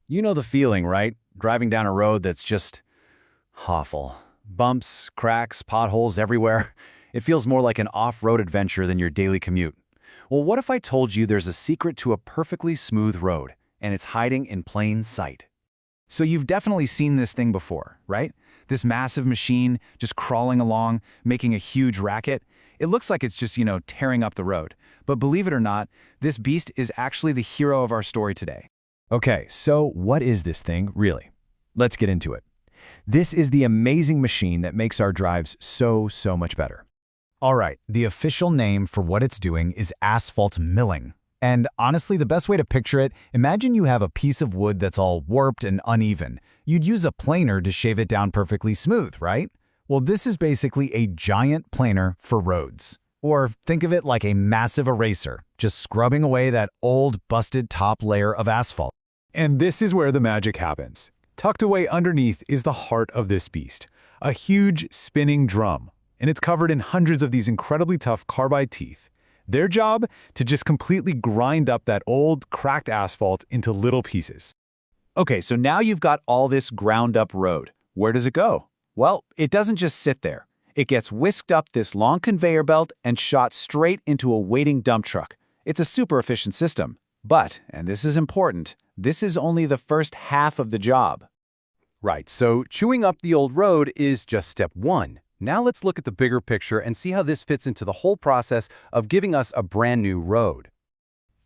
You know the feeling, right? Driving down a road that's just awful. Bumps, cracks, potholes everywhere. It feels more like an off-road adventure than your daily commute. Well, what if I told you there's a secret to a perfectly smooth road, and it's hiding in plain sight? So you've definitely seen this thing before, right? This massive machine just crawling along, making a huge racket. It looks like it's just, tearing up the road. But believe it or not, this beast is actually the hero of our story today. Okay, so what is this thing, really? Let's get into it. This is the amazing machine that makes our drives so much better. All right, the official name for what it's doing is asphalt milling. And honestly, the best way to picture it, imagine you have a piece of wood that's all warped and uneven. You'd use a planer to shave it down perfectly smooth, right? Well, this is basically a giant planer for roads. Or think of it like a massive eraser, just scrubbing away that old, busted top layer of asphalt. And this is where the magic happens. Tucked away underneath is the heart of this beast, a huge spinning drum. And it's covered in hundreds of these incredibly tough carbide teeth. Their job? To just completely grind up that old, cracked asphalt into little pieces. Okay, so now you've got all this ground-up road. Where does it go? Well, it doesn't just sit there. It gets whisked up this long conveyor belt and shot straight into a waiting dump truck. It's a super efficient system. But, and this is important, this is only the first half of the job. Right, so chewing up the old road is just step one. Now let's look at the bigger picture and see how this fits into the whole process of giving us a brand new road.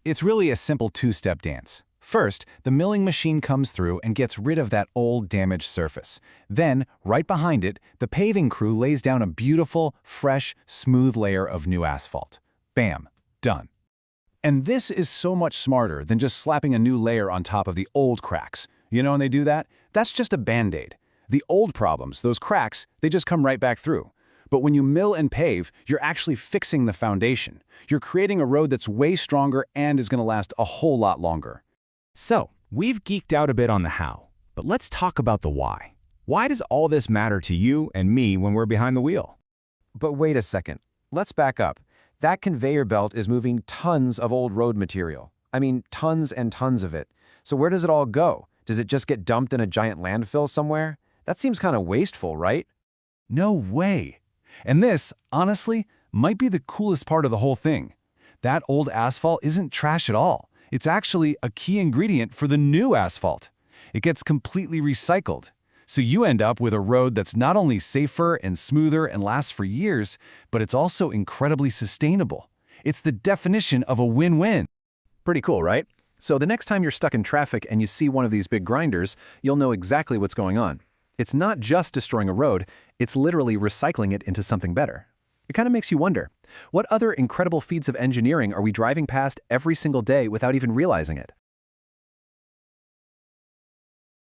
It's really a simple two-step dance. First, the milling machine comes through and gets rid of that old damaged surface. Then, right behind it, the paving crew lays down a beautiful, fresh, smooth layer of new asphalt. Bam, done. And this is so much smarter than just slapping a new layer on top of the old cracks. You know when they do that? That's just a Band-Aid. The old problems, those cracks, they just come right back through. But when you mill and pave, you're actually fixing the foundation. You're creating a road that's way stronger and is going to last a whole lot longer. So, we've geeked out a bit on the how, but let's talk about the why. Why does all this matter to you and me when we're behind the wheel? But wait a second. Let's back up. That conveyor belt is moving tons of old road material. I mean, tons and tons of it. So where does it all go? Does it just get dumped in a giant landfill somewhere? That seems kind of wasteful, right? No way. And this, honestly, might be the coolest part of the whole thing. That old asphalt isn't trash at all. It's actually a key ingredient for the new asphalt. It gets completely recycled. So you end up with a road that's not only safer and smoother and lasts for years, but it's also incredibly sustainable. It's the definition of a win-win. Pretty cool, right? So the next time you're stuck in traffic and you see one of these big grinders, you'll know exactly what's going on. It's not just destroying a road, it's literally recycling it into something better. It kind of makes you wonder, what other incredible feats of engineering are we driving past every single day without even realizing it?